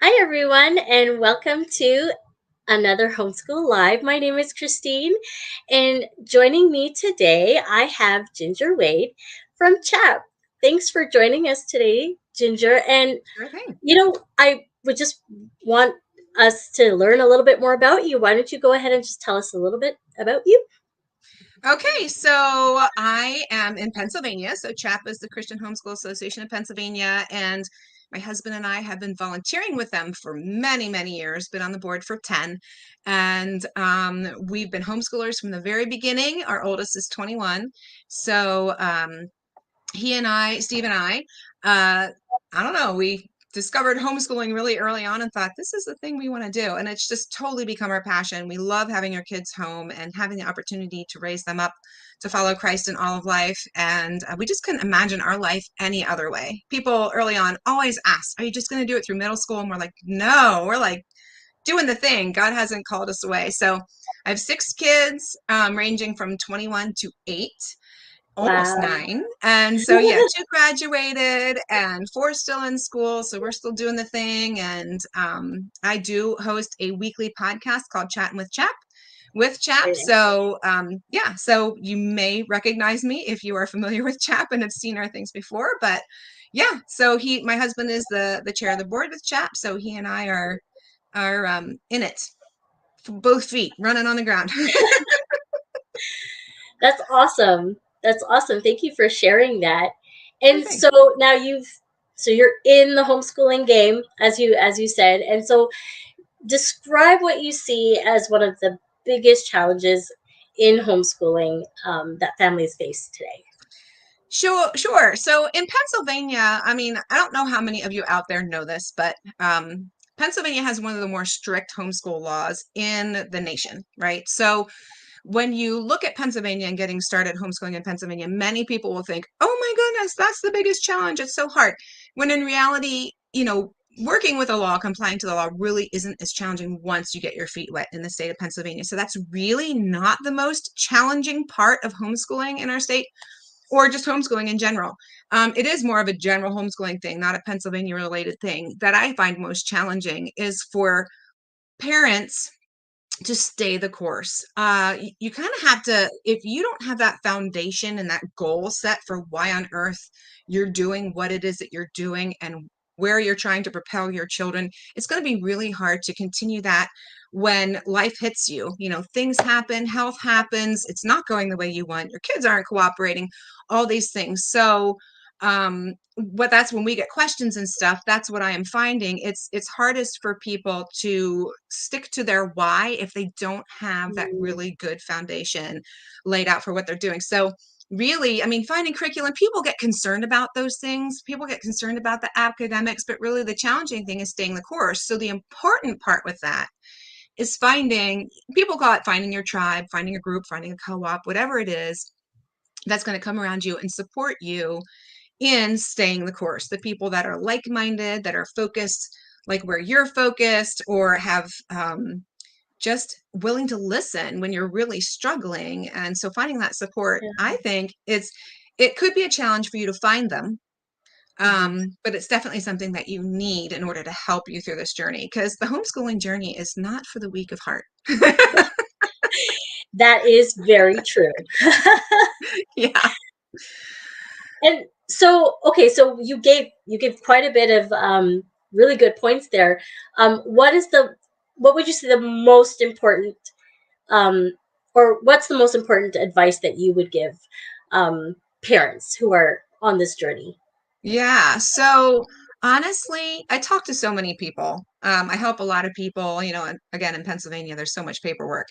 Hi, everyone, and welcome to another Homeschool Live. My name is Christine, and joining me today, I have Ginger Wayde from CHAP. Thanks for joining us today, Ginger. And, Sure thing. I would just want us to learn a little bit more about you. Why don't you go ahead and just tell us a little bit about you? Okay, so I am in Pennsylvania. So CHAP is the Christian Homeschool Association of Pennsylvania, and my husband and I have been volunteering with them for many, many years, been on the board for 10. And we've been homeschoolers from the very beginning. Our oldest is 21. So he and I, Steve and I don't know, we discovered homeschooling really early on and thought this is the thing we want to do. And it's just totally become our passion. We love having our kids home and having the opportunity to raise them up to follow Christ in all of life. And we just couldn't imagine our life any other way. People early on always ask, are you just going to do it through middle school? And we're like, no, we're like doing the thing. God hasn't called us away. So I have 6 kids, ranging from 21 to 8, almost Wow. 9. And so, yeah, 2 graduated and 4 still in school. So we're still doing the thing. And I do host a weekly podcast called Chattin with CHAP. So, yeah, so you may recognize me if you are familiar with CHAP and have seen our things before. But yeah, so my husband is the chair of the board with CHAP. So he and I are in it, both feet running on the ground. That's awesome. That's awesome. Thank you for sharing that. Sure And thing. so now you're in the homeschooling game, as you said. And so describe what you see as one of the biggest challenges in homeschooling that families face today. Sure, sure. So in Pennsylvania, I mean, I don't know how many of you out there know this, but Pennsylvania has one of the more strict homeschool laws in the nation, right? So when you look at Pennsylvania and getting started homeschooling in Pennsylvania, many people will think, oh my goodness, that's the biggest challenge. It's so hard. When in reality, working with a law, complying to the law really isn't as challenging once you get your feet wet in the state of Pennsylvania. So that's really not the most challenging part of homeschooling in our state, or just homeschooling in general. It is more of a general homeschooling thing, not a Pennsylvania related thing. That I find most challenging is for parents to stay the course. You kind of have to, if you don't have that foundation and that goal set for why on earth you're doing what it is that you're doing and where you're trying to propel your children, it's going to be really hard to continue that when life hits you. Things happen, health happens, it's not going the way you want, your kids aren't cooperating, all these things. So, but that's when we get questions and stuff. That's what I am finding. It's hardest for people to stick to their why if they don't have that Mm, really good foundation laid out for what they're doing. So really, I mean, finding curriculum, people get concerned about those things. People get concerned about the academics, but really the challenging thing is staying the course. So the important part with that is people call it finding your tribe, finding a group, finding a co-op, whatever it is that's going to come around you and support you in staying the course. The people that are like-minded, that are focused like where you're focused, or have just willing to listen when you're really struggling. And so finding that support, yeah. I think it could be a challenge for you to find them. Mhm. But it's definitely something that you need in order to help you through this journey, because the homeschooling journey is not for the weak of heart. That is very true. Yeah. And so, okay, so you gave quite a bit of really good points there. What would you say the most important um, or what's the most important advice that you would give parents who are on this journey? Yeah. So honestly, I talk to so many people. I help a lot of people, and again, in Pennsylvania, there's so much paperwork.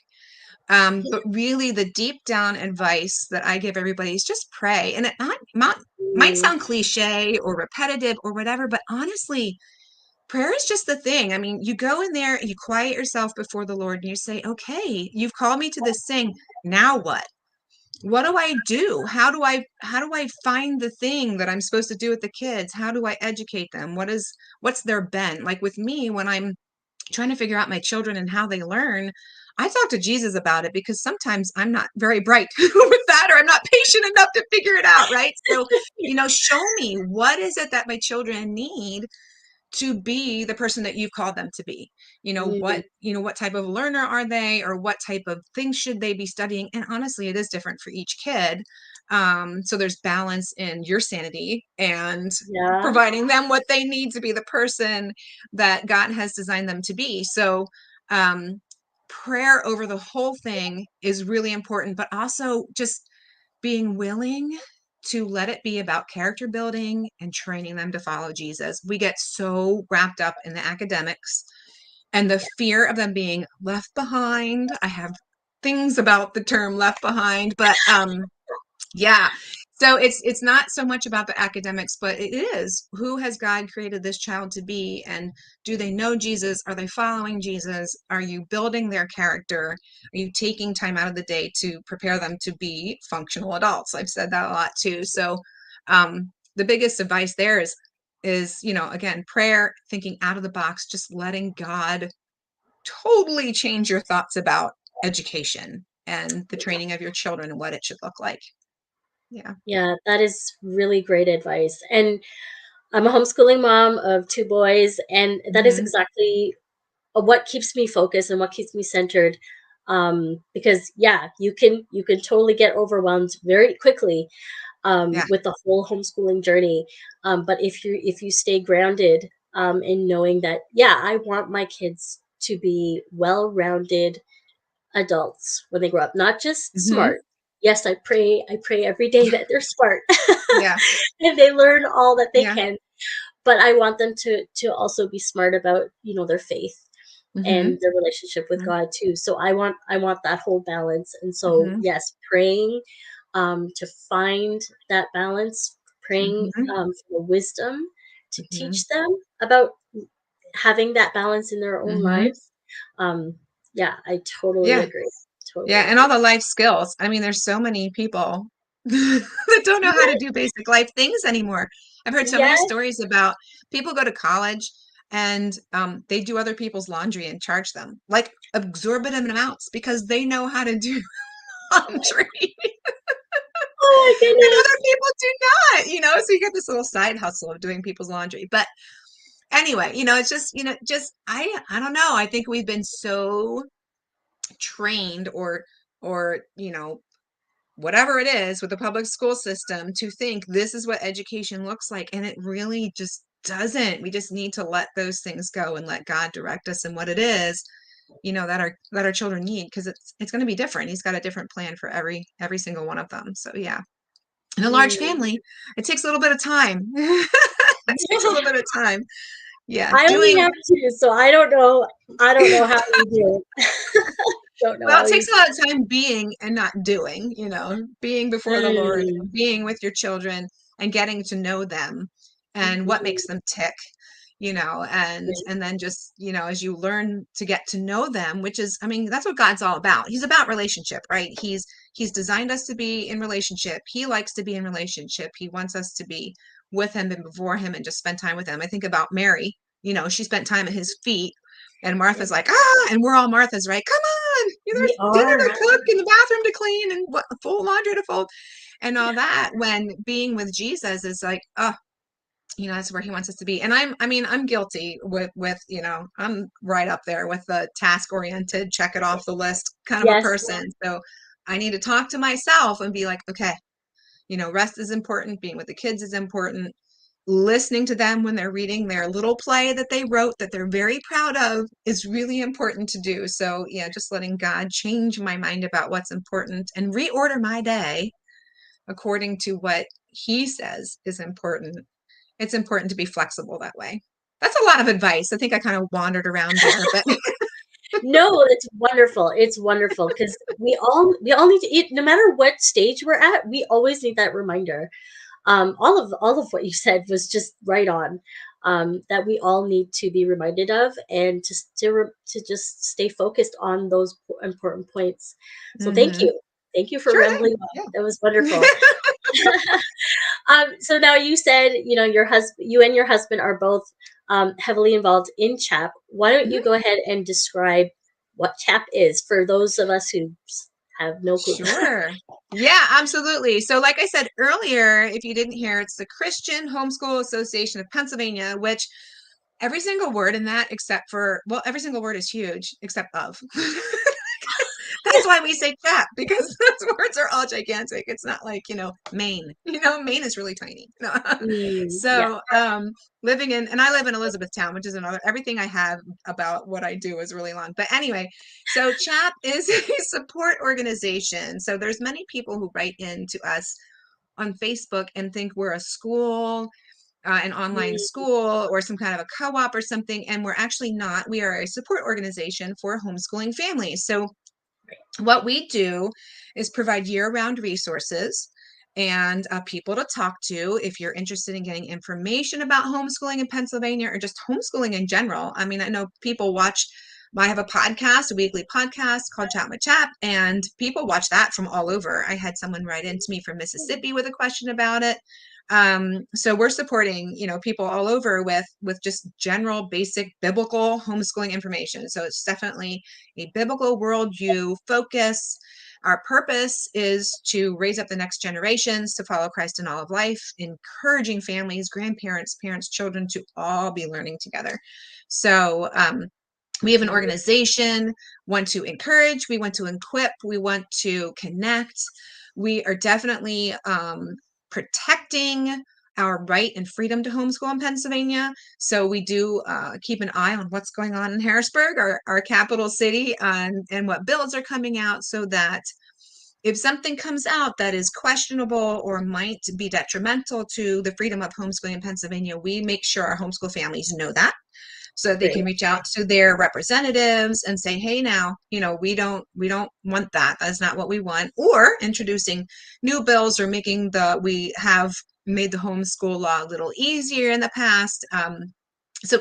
But really the deep down advice that I give everybody is just pray. And it might Mm, sound cliche or repetitive or whatever, but honestly, prayer is just the thing. I mean, you go in there, you quiet yourself before the Lord and you say, okay, you've called me to this thing. Now what? What do I do? How do I find the thing that I'm supposed to do with the kids? How do I educate them? What's their bent? Like with me, when I'm trying to figure out my children and how they learn, I talk to Jesus about it, because sometimes I'm not very bright with that, or I'm not patient enough to figure it out, right? So, show me, what is it that my children need to be the person that you called them to be. Mm, What type of learner are they, or what type of things should they be studying? And honestly, it is different for each kid. So there's balance in your sanity and yeah. providing them what they need to be the person that God has designed them to be. So um, prayer over the whole thing is really important, but also just being willing to let it be about character building and training them to follow Jesus. We get so wrapped up in the academics and the fear of them being left behind. I have things about the term left behind, but yeah. So it's not so much about the academics, but it is, who has God created this child to be? And do they know Jesus? Are they following Jesus? Are you building their character? Are you taking time out of the day to prepare them to be functional adults? I've said that a lot too. So the biggest advice there is, again, prayer, thinking out of the box, just letting God totally change your thoughts about education and the training of your children and what it should look like. Yeah. Yeah, that is really great advice. And I'm a homeschooling mom of two boys, and that is Mhm. exactly what keeps me focused and what keeps me centered. Because yeah, you can totally get overwhelmed very quickly Yeah. with the whole homeschooling journey. But if you stay grounded in knowing that, yeah, I want my kids to be well-rounded adults when they grow up, not just Mhm. smart. Yes, I pray every day that they're smart Yeah. and they learn all that they Yeah. can. But I want them to also be smart about, their faith and Mhm. their relationship with Mhm. God too. So I want that whole balance. And so Mhm. yes, praying to find that balance, praying Mhm. for wisdom to Mhm. teach them about having that balance in their own Mhm. lives. Um, yeah, I totally Yeah. agree. Yeah, Totally and all agree. the life skills. I mean, there's so many people that don't know how to Yeah, do basic life things anymore. I've heard so many yes. stories about people go to college and they do other people's laundry and charge them like exorbitant amounts because they know how to do laundry Oh my and goodness. other people do not. So you get this little side hustle of doing people's laundry. But anyway, it's just, I don't know. I think we've been so trained or whatever it is with the public school system to think this is what education looks like, and it really just doesn't. We just need to let those things go and let God direct us in what it is, that our children need, because it's going to be different. He's got a different plan for every single one of them. So yeah. In a large Mm. family, it takes a little bit of time. It takes a little bit of time. Yeah, I only doing have two, so I don't know. I don't know how you do it. Don't know well, how it you takes do a lot of time being and not doing, being before the Lord, it. being with your children and getting to know them and what Mhm. makes them tick, and then just, as you learn to get to know them, which is, I mean, that's what God's all about. He's about relationship, right? He's designed us to be in relationship. He likes to be in relationship. He wants us to be with him and before him and just spend time with him. I think about Mary, she spent time at his feet. And Yeah, Martha's like, and we're all Martha's, right? Come on, we there's dinner are. to cook and the bathroom to clean and what full laundry to fold and all that. When being with Jesus is like, oh, that's where he wants us to be. And I'm guilty with, I'm right up there with the task oriented, check it off the list kind of a Yes. person. So I need to talk to myself and be like, okay, rest is important. Being with the kids is important. Listening to them when they're reading their little play that they wrote that they're very proud of is really important to do. So yeah, just letting God change my mind about what's important and reorder my day according to what he says is important. It's important to be flexible that way. That's a lot of advice. I think I kind of wandered around there, but No, it's wonderful. It's wonderful because we all need to eat, no matter what stage we're at. We always need that reminder. All of what you said was just right on. That we all need to be reminded of, and to just stay focused on those important points. So hmm thank you for sure rambling thing. on. Yeah. That was wonderful. So now you said, you and your husband are both heavily involved in CHAP. Why don't you Mhm. go ahead and describe what CHAP is for those of us who have no clue? Sure. Yeah, absolutely. So, like I said earlier, if you didn't hear, it's the Christian Homeschool Association of Pennsylvania, which Every single word in that, except for, well, every single word is huge except of. That's why we say CHAP, because those words are all gigantic. It's not like, Maine. Maine is really tiny. Yeah, So, living in, and I live in Elizabethtown, which is another, everything I have about what I do is really long. But anyway, so CHAP is a support organization. So there's many people who write in to us on Facebook and think we're a school, an online mm, school, or some kind of a co-op or something. And we're actually not. We are a support organization for homeschooling families. So what we do is provide year-round resources and people to talk to if you're interested in getting information about homeschooling in Pennsylvania or just homeschooling in general. I mean, I know people watch. I have a podcast, a weekly podcast called Chat with Chap, and people watch that from all over. I had someone write into me from Mississippi with a question about it. So we're supporting, people all over with just general basic biblical homeschooling information. So it's definitely a biblical worldview focus. Our purpose is to raise up the next generations to follow Christ in all of life, encouraging families, grandparents, parents, children to all be learning together. So we have an organization, want to encourage, we want to equip, we want to connect. We are definitely protecting our right and freedom to homeschool in Pennsylvania. So we do keep an eye on what's going on in Harrisburg, our capital city, and what bills are coming out, so that if something comes out that is questionable or might be detrimental to the freedom of homeschooling in Pennsylvania, we make sure our homeschool families know that, so they can great. reach out to their representatives and say, hey, now, we don't want that. That's not what we want. Or introducing new bills, or we have made the homeschool law a little easier in the past. So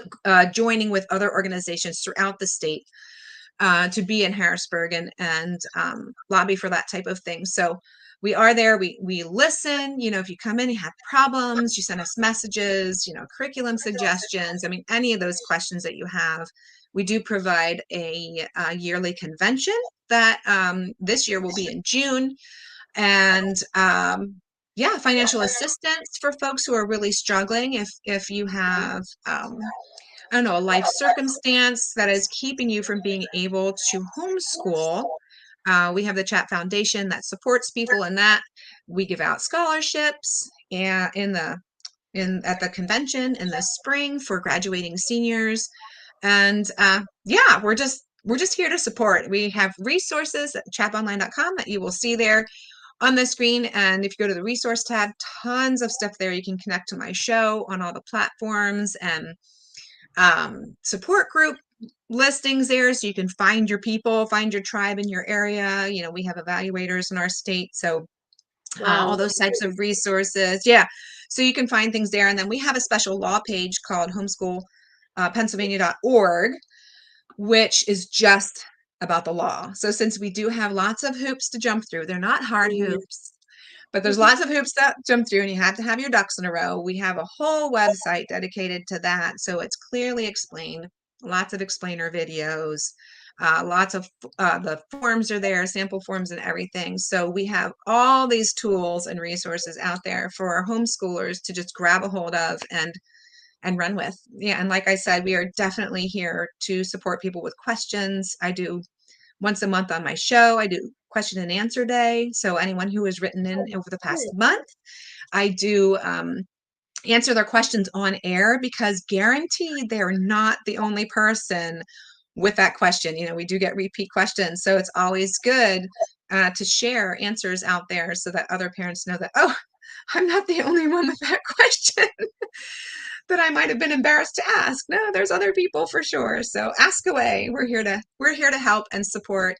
joining with other organizations throughout the state to be in Harrisburg and lobby for that type of thing. So we are there. We listen. If you come in, you have problems, you send us messages, curriculum suggestions. I mean, any of those questions that you have. We do provide a yearly convention that this year will be in June. And yeah, financial assistance for folks who are really struggling. If you have I don't know, a life circumstance that is keeping you from being able to homeschool. We have the Chat Foundation that supports people in that. We give out scholarships and at the convention in the spring for graduating seniors. And yeah, we're just here to support. We have resources at chaponline.com that you will see there on the screen. And if you go to the resource tab, tons of stuff there. You can connect to my show on all the platforms, and support group listings there, so you can find your people, find your tribe in your area. We have evaluators in our state, so all Wow. those types of resources. Yeah, so you can find things there. And then we have a special law page called homeschool pennsylvania.org, which is just about the law. So since we do have lots of hoops to jump through, they're not hard Mm. hoops, but there's lots of hoops to jump through, and you have to have your ducks in a row. We have a whole website dedicated to that. So it's clearly explained, lots of explainer videos, lots of the forms are there, sample forms and everything. So we have all these tools and resources out there for our homeschoolers to just grab a hold of and run with. Yeah, and like I said, we are definitely here to support people with questions. I do once a month on my show, I do question and answer day. So anyone who has written in over the past month, I do answer their questions on air, because guaranteed they're not the only person with that question. We do get repeat questions. So it's always good to share answers out there so that other parents know that, oh, I'm not the only one with that question that I might have been embarrassed to ask. No, there's other people for sure. So ask away. We're here to help and support,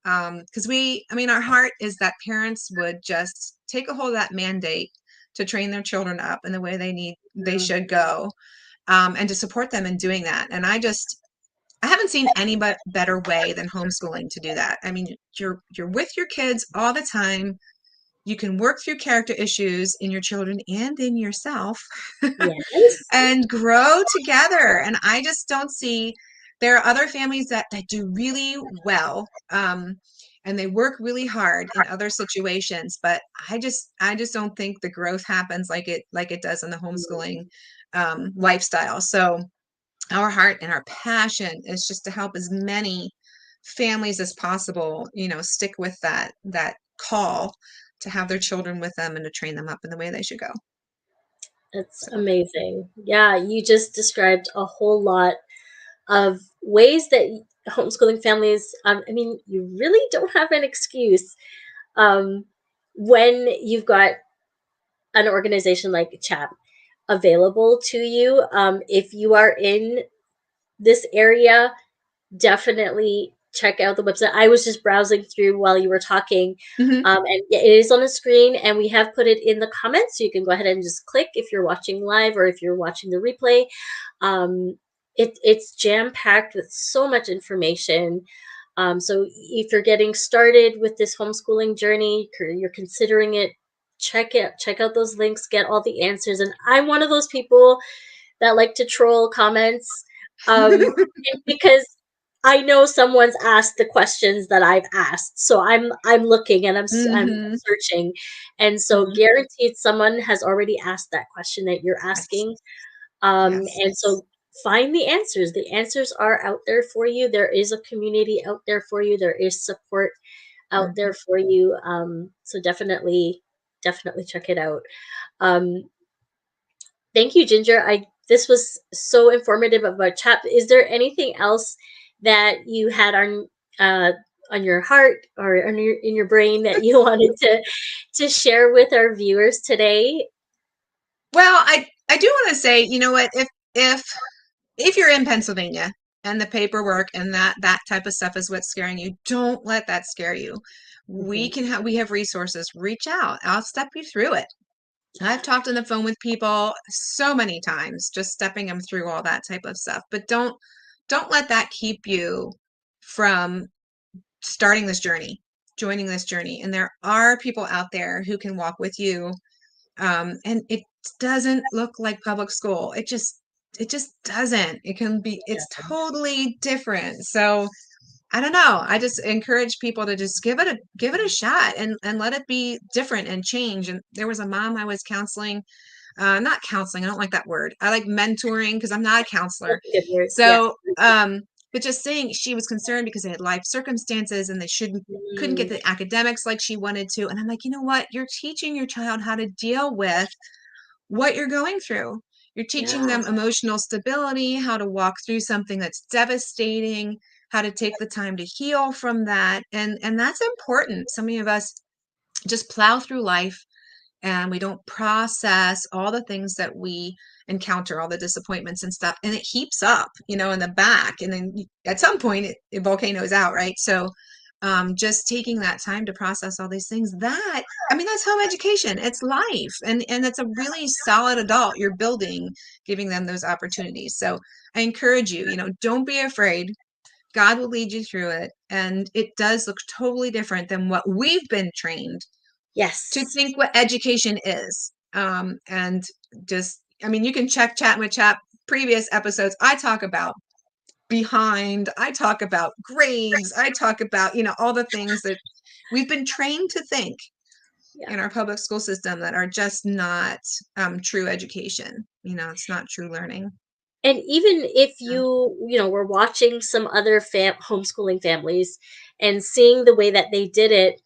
because our heart is that parents would just take a hold of that mandate to train their children up in the way they should go, and to support them in doing that. And I haven't seen any better way than homeschooling to do that. I mean, you're with your kids all the time. You can work through character issues in your children and in yourself Yes. and grow together. And I just don't see, there are other families that do really well, and they work really hard in other situations, but I just don't think the growth happens like it does in the homeschooling lifestyle. So our heart and our passion is just to help as many families as possible, stick with that call to have their children with them and to train them up in the way they should go. That's So, amazing. Yeah, you just described a whole lot of ways that homeschooling families, I mean, you really don't have an excuse um, when you've got an organization like CHAP available to you. If you are in this area, definitely check out the website. I was just browsing through while you were talking, mhm. and yeah, it is on the screen, and we have put it in the comments, so you can go ahead and just click if you're watching live or if you're watching the replay. Um, it's jam packed with so much information. So if you're getting started with this homeschooling journey, you're considering it, check out those links, get all the answers. And I'm one of those people that like to troll comments, because I know someone's asked the questions that I've asked, so I'm looking and I'm Mhm. searching, and so Mhm. guaranteed someone has already asked that question that you're Yes. asking, Yes. and so find the answers. The answers are out there for you. There is a community out there for you. There is support out Mhm. there for you. So definitely check it out. Um, Thank you, Ginger. I This was so informative about CHAP. Is there anything else that you had on your heart or in your brain that you wanted to share with our viewers today? Well, I do want to say, you know what, if you're in Pennsylvania and the paperwork and that type of stuff is what's scaring you, don't let that scare you. Mhm. We have resources. Reach out. I'll step you through it. I've talked on the phone with people so many times, just stepping them through all that type of stuff. But don't let that keep you from starting this journey, joining this journey. And there are people out there who can walk with you. And it doesn't look like public school. It just doesn't. It's Yeah. totally different. So I don't know. I just encourage people to just give it a shot and let it be different and change. And there was a mom I was counseling, not counseling, I don't like that word. I like mentoring because I'm not a counselor. That's a good word. Yeah. So, but just saying she was concerned because they had life circumstances and they shouldn't couldn't get Mm, the academics like she wanted to. And I'm like, you know what? You're teaching your child how to deal with what you're going through. You're teaching yeah. them emotional stability, how to walk through something that's devastating, how to take the time to heal from that. And that's important. So many of us just plow through life and we don't process all the things that we encounter, all the disappointments and stuff, and it heaps up, in the back, and then at some point it volcanoes out, right? So just taking that time to process all these things, that's home education. It's life, and it's a really solid adult you're building, giving them those opportunities. So I encourage you, don't be afraid. God will lead you through it, and it does look totally different than what we've been trained to Yes. think what education is. And just, you can Chattin with Chap previous episodes. I talk about behind, I talk about grades, I talk about, all the things that we've been trained to think Yeah. in our public school system that are just not true education. It's not true learning. And even if So, were watching some other homeschooling families and seeing the way that they did it,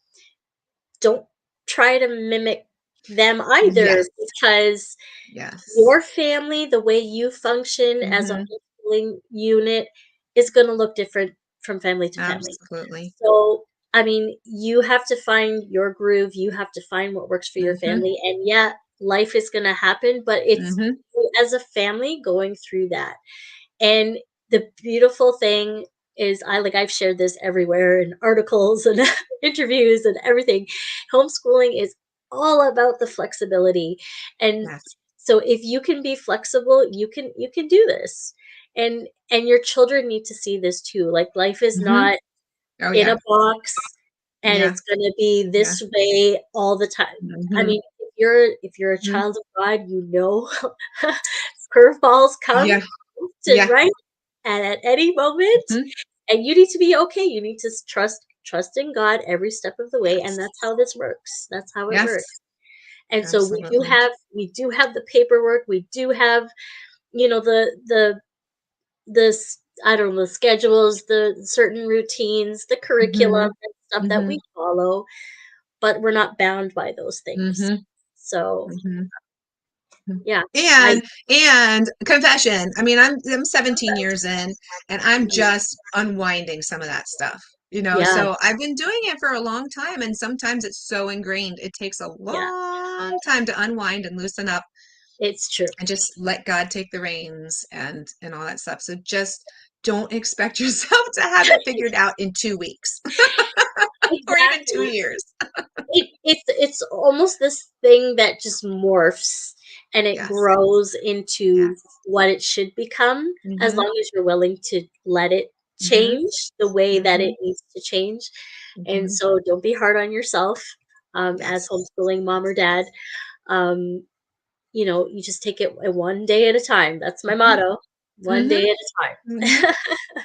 don't try to mimic them either, yes, because yes. your family, the way you function as a Hmm. homeschooling unit, is going to look different from family to family. Absolutely. So, I mean, you have to find your groove, you have to find what works for your Hmm. family. And yeah, life is going to happen, but it's Hmm. you as a family going through that. And the beautiful thing is, I've shared this everywhere in articles and interviews and everything. Homeschooling is all about the flexibility. And Yes. so if you can be flexible, you can do this. And your children need to see this too. Like, life is Hmm. not Oh in yeah. a box and Yeah. it's going to be Yeah. this way all the time. I Hmm. mean, if you're a Hmm. child of God, curveballs come Yeah. to Yeah. right and at any moment, Mhm. and you need to be okay. You need to trust in God every step of the way, and Yes. that's how this works. That's how it Yes. works. And so Absolutely. we do have the paperwork. We do have, the this, I don't know, the schedules, the certain routines, the curriculum Mhm. and stuff that we Mhm. follow, but we're not bound by those things. Mhm. So, Mhm. Mhm. yeah, I And confession, I mean, I'm 17 years in, and I'm just unwinding some of that stuff, you know? yeah, So I've been doing it for a long time, and sometimes it's so ingrained, it takes a yeah, long time to unwind and loosen up it's true. and just let God take the reins and all that stuff. So just don't expect yourself to have it figured out in 2 weeks or even 2 Exactly. years. It's almost this thing that just morphs and it Yes. grows into Yes. what it should become, as Mhm. long as you're willing to let it Mhm. change the way that it Mhm. needs to change. And Mhm. so don't be hard on yourself, as Yes. homeschooling mom or Yes. dad. Um, you just take it one day at a time. That's my Mhm. motto. One Mhm. day at a Mhm. time.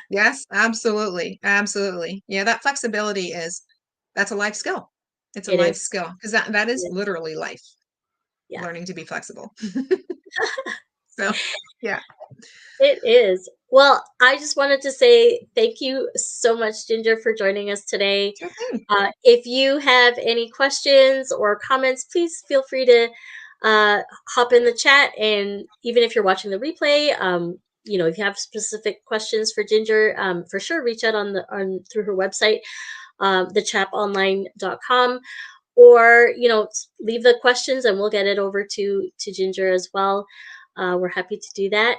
Yes, absolutely, absolutely. Yeah, that flexibility is that's a life skill. It's a It life is. skill because that is It is. literally life, Yeah. learning to be flexible. So, yeah, It is. Well, I just wanted to say thank you so much, Ginger, for joining us today. sure thing. If you have any questions or comments, please feel free to hop in the chat. And even if you're watching the replay, if you have specific questions for Ginger, for sure reach out on through her website, thechaponline.com, or leave the questions and we'll get it over to Ginger as well. We're happy to do that.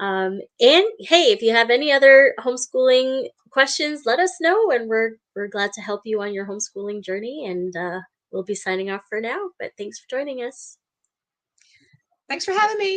And hey, if you have any other homeschooling questions, let us know, and we're glad to help you on your homeschooling journey. And we'll be signing off for now, but thanks for joining us. Thanks for having me.